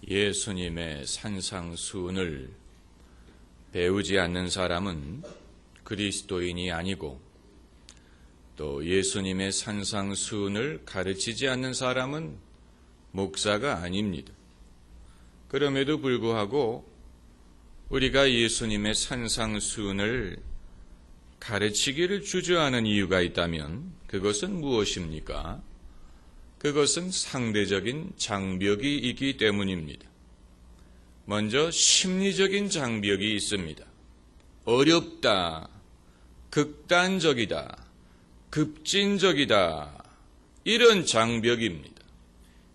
예수님의 산상수훈을 배우지 않는 사람은 그리스도인이 아니고, 또 예수님의 산상수훈을 가르치지 않는 사람은 목사가 아닙니다. 그럼에도 불구하고 우리가 예수님의 산상수훈을 가르치기를 주저하는 이유가 있다면 그것은 무엇입니까? 그것은 상대적인 장벽이 있기 때문입니다. 먼저 심리적인 장벽이 있습니다. 어렵다, 극단적이다, 급진적이다, 이런 장벽입니다.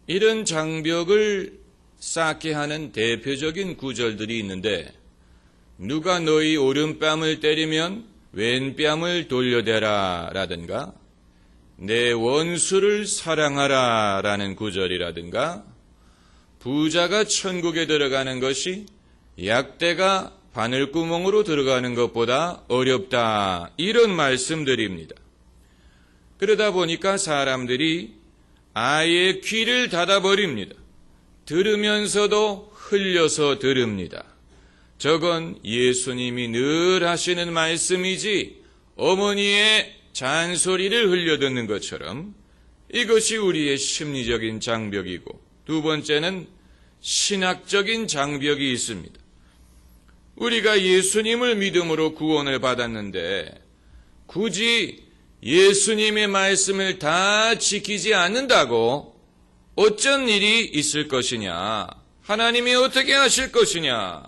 이런 장벽을 쌓게 하는 대표적인 구절들이 있는데, 누가 너희 오른뺨을 때리면 왼뺨을 돌려대라 라든가, 내 원수를 사랑하라 라는 구절이라든가, 부자가 천국에 들어가는 것이 약대가 바늘구멍으로 들어가는 것보다 어렵다, 이런 말씀들입니다. 그러다 보니까 사람들이 아예 귀를 닫아버립니다. 들으면서도 흘려서 들읍니다. 저건 예수님이 늘 하시는 말씀이지 어머니의 잔소리를 흘려듣는 것처럼, 이것이 우리의 심리적인 장벽이고, 두 번째는 신학적인 장벽이 있습니다. 우리가 예수님을 믿음으로 구원을 받았는데 굳이 예수님의 말씀을 다 지키지 않는다고 어쩐 일이 있을 것이냐, 하나님이 어떻게 하실 것이냐.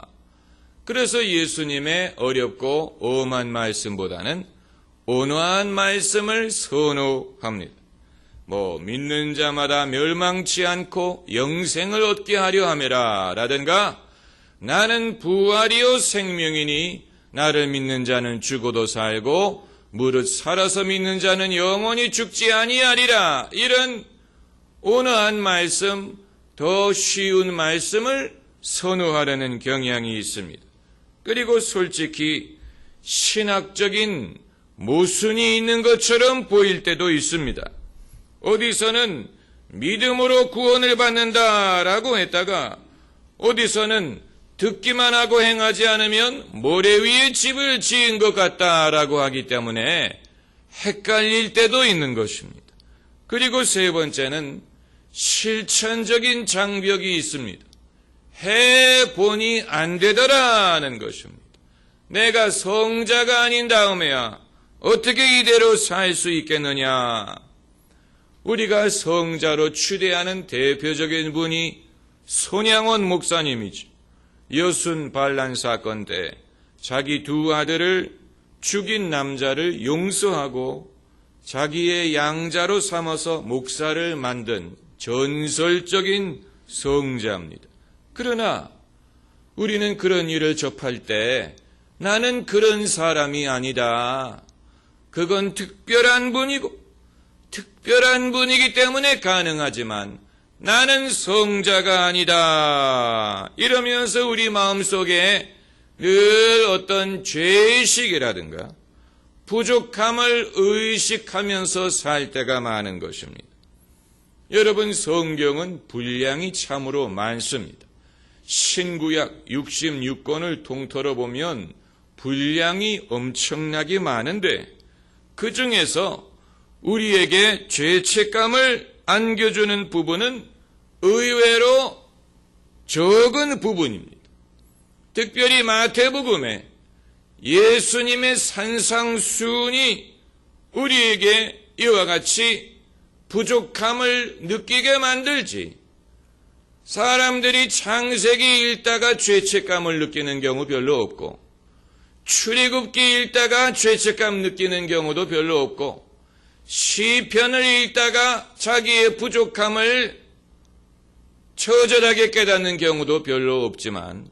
그래서 예수님의 어렵고 엄한 말씀보다는 온화한 말씀을 선호합니다. 믿는 자마다 멸망치 않고 영생을 얻게 하려 함이라 라든가, 나는 부활이요 생명이니 나를 믿는 자는 죽어도 살고 무릇 살아서 믿는 자는 영원히 죽지 아니하리라, 이런 온화한 말씀, 더 쉬운 말씀을 선호하려는 경향이 있습니다. 그리고 솔직히 신학적인 모순이 있는 것처럼 보일 때도 있습니다. 어디서는 믿음으로 구원을 받는다라고 했다가 어디서는 듣기만 하고 행하지 않으면 모래 위에 집을 지은 것 같다라고 하기 때문에 헷갈릴 때도 있는 것입니다. 그리고 세 번째는 실천적인 장벽이 있습니다. 해보니 안 되더라는 것입니다. 내가 성자가 아닌 다음에야 어떻게 이대로 살 수 있겠느냐. 우리가 성자로 추대하는 대표적인 분이 손양원 목사님이죠. 여순 반란 사건 때 자기 두 아들을 죽인 남자를 용서하고 자기의 양자로 삼아서 목사를 만든 전설적인 성자입니다. 그러나 우리는 그런 일을 접할 때 나는 그런 사람이 아니다, 그건 특별한 분이고 특별한 분이기 때문에 가능하지만 나는 성자가 아니다, 이러면서 우리 마음속에 늘 어떤 죄의식이라든가 부족함을 의식하면서 살 때가 많은 것입니다. 여러분, 성경은 분량이 참으로 많습니다. 신구약 66권을 통틀어 보면 분량이 엄청나게 많은데, 그 중에서 우리에게 죄책감을 안겨주는 부분은 의외로 적은 부분입니다. 특별히 마태복음에 예수님의 산상수훈이 우리에게 이와 같이 부족함을 느끼게 만들지, 사람들이 창세기 읽다가 죄책감을 느끼는 경우 별로 없고, 출애굽기 읽다가 죄책감 느끼는 경우도 별로 없고, 시편을 읽다가 자기의 부족함을 처절하게 깨닫는 경우도 별로 없지만,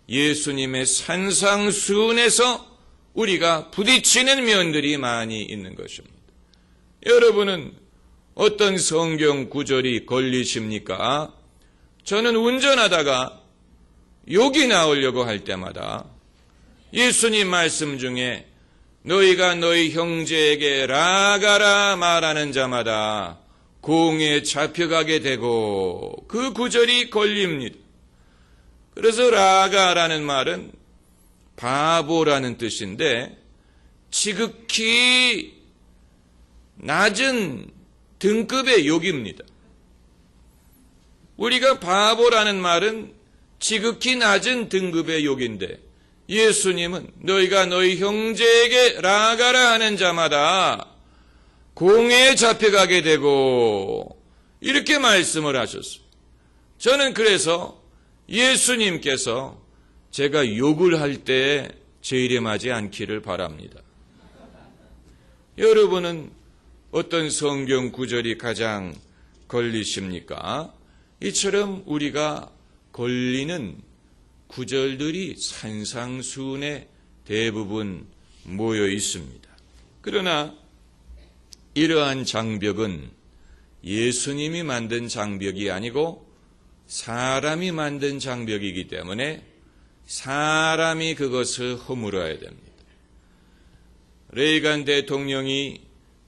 예수님의 산상수훈에서 우리가 부딪히는 면들이 많이 있는 것입니다. 여러분은 어떤 성경 구절이 걸리십니까? 저는 운전하다가 욕이 나오려고 할 때마다 예수님 말씀 중에 너희가 너희 형제에게 라가라 말하는 자마다 공에 잡혀가게 되고, 그 구절이 걸립니다. 그래서 라가라는 말은 바보라는 뜻인데 지극히 낮은 등급의 욕입니다. 우리가 바보라는 말은 지극히 낮은 등급의 욕인데 예수님은 너희가 너희 형제에게 라가라 하는 자마다 공회에 잡혀가게 되고 이렇게 말씀을 하셨어요. 저는 그래서 예수님께서 제가 욕을 할 때 재림하지 않기를 바랍니다. 여러분은 어떤 성경 구절이 가장 걸리십니까? 이처럼 우리가 걸리는 구절들이 산상수훈에 대부분 모여 있습니다. 그러나 이러한 장벽은 예수님이 만든 장벽이 아니고 사람이 만든 장벽이기 때문에 사람이 그것을 허물어야 됩니다. 레이간 대통령이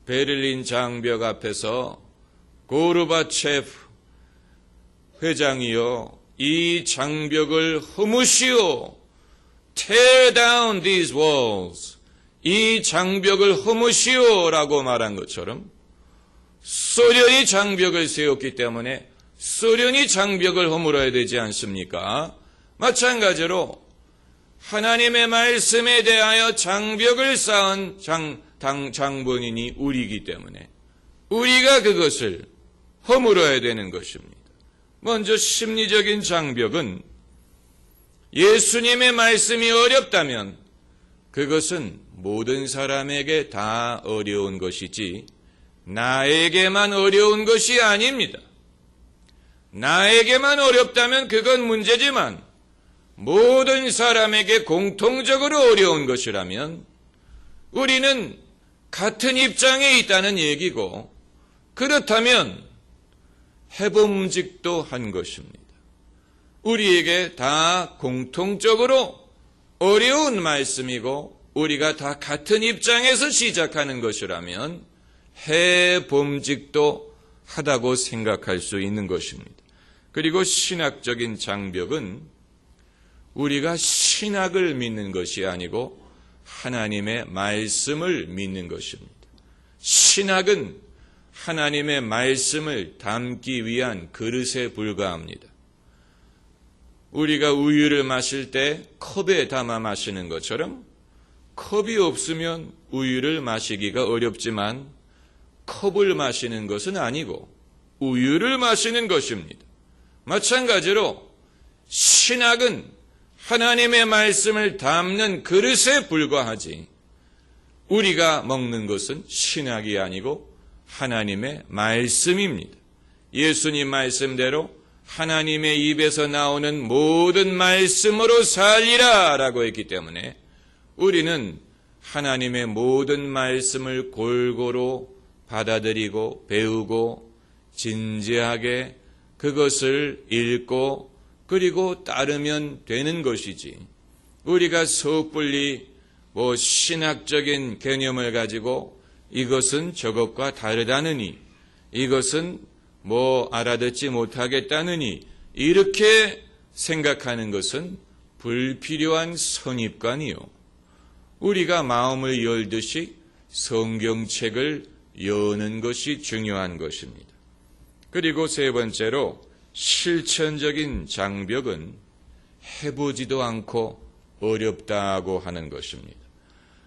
베를린 장벽 앞에서 고르바체프 회장이요, 이 장벽을 허무시오. Tear down these walls. 이 장벽을 허무시오 라고 말한 것처럼 소련이 장벽을 세웠기 때문에 소련이 장벽을 허물어야 되지 않습니까? 마찬가지로 하나님의 말씀에 대하여 장벽을 쌓은 장본인이 우리이기 때문에 우리가 그것을 허물어야 되는 것입니다. 먼저 심리적인 장벽은 예수님의 말씀이 어렵다면 그것은 모든 사람에게 다 어려운 것이지 나에게만 어려운 것이 아닙니다. 나에게만 어렵다면 그건 문제지만 모든 사람에게 공통적으로 어려운 것이라면 우리는 같은 입장에 있다는 얘기고 그렇다면 해봄직도 한 것입니다. 우리에게 다 공통적으로 어려운 말씀이고 우리가 다 같은 입장에서 시작하는 것이라면 해봄직도 하다고 생각할 수 있는 것입니다. 그리고 신학적인 장벽은 우리가 신학을 믿는 것이 아니고 하나님의 말씀을 믿는 것입니다. 신학은 하나님의 말씀을 담기 위한 그릇에 불과합니다. 우리가 우유를 마실 때 컵에 담아 마시는 것처럼 컵이 없으면 우유를 마시기가 어렵지만 컵을 마시는 것은 아니고 우유를 마시는 것입니다. 마찬가지로 신학은 하나님의 말씀을 담는 그릇에 불과하지 우리가 먹는 것은 신학이 아니고 하나님의 말씀입니다. 예수님 말씀대로 하나님의 입에서 나오는 모든 말씀으로 살리라 라고 했기 때문에 우리는 하나님의 모든 말씀을 골고루 받아들이고 배우고 진지하게 그것을 읽고 그리고 따르면 되는 것이지 우리가 섣불리 신학적인 개념을 가지고 이것은 저것과 다르다느니 이것은 알아듣지 못하겠다느니 이렇게 생각하는 것은 불필요한 선입관이요. 우리가 마음을 열듯이 성경책을 여는 것이 중요한 것입니다. 그리고 세 번째로 실천적인 장벽은 해보지도 않고 어렵다고 하는 것입니다.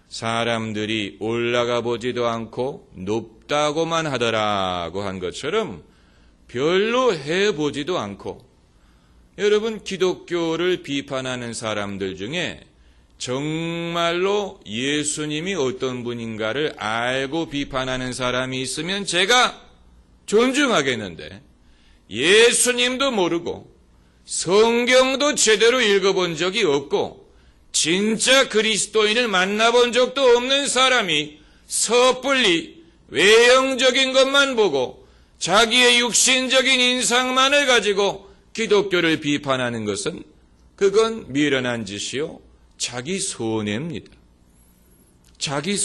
사람들이 올라가 보지도 않고 높다고만 하더라고 한 것처럼 별로 해보지도 않고 여러분 기독교를 비판하는 사람들 중에 정말로 예수님이 어떤 분인가를 알고 비판하는 사람이 있으면 제가 존중하겠는데 예수님도 모르고 성경도 제대로 읽어본 적이 없고 진짜 그리스도인을 만나본 적도 없는 사람이 섣불리 외형적인 것만 보고 자기의 육신적인 인상만을 가지고 기독교를 비판하는 것은 그건 미련한 짓이요 자기 손해입니다. 자기